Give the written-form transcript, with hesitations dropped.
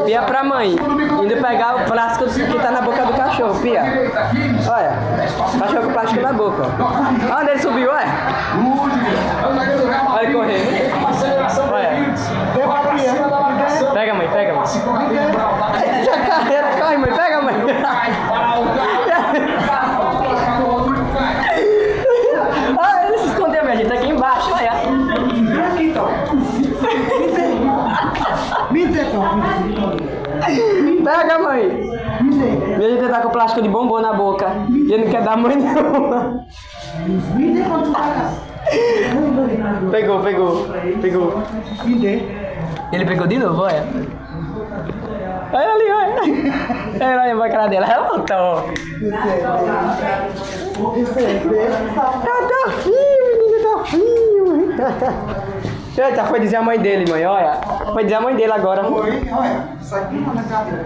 Pia pra mãe, indo pegar o plástico que tá na boca do cachorro, Pia. Olha, cachorro com plástico na boca. Onde ele subiu, olha? Olha ele correndo. Olha. Pega, mãe, pega, mãe. Já carreira, corre, mãe, pega, mãe. Olha, ele se escondeu, minha gente, aqui embaixo, olha. Aqui, então. Me dê, Pega, mãe. Minha gente tá com plástico de bombom na boca. E ele não quer dar mãe nenhuma. Me dê quando tu paga. Pegou. Me dê. Ele pegou de novo, olha. Olha ali, olha. Olha a cara dela. Ela voltou. Tá frio, menina, tá frio. Eita, foi dizer a mãe dele, mãe, olha. Foi dizer a mãe dele agora. Oi, olha. Isso aqui não é cadeira.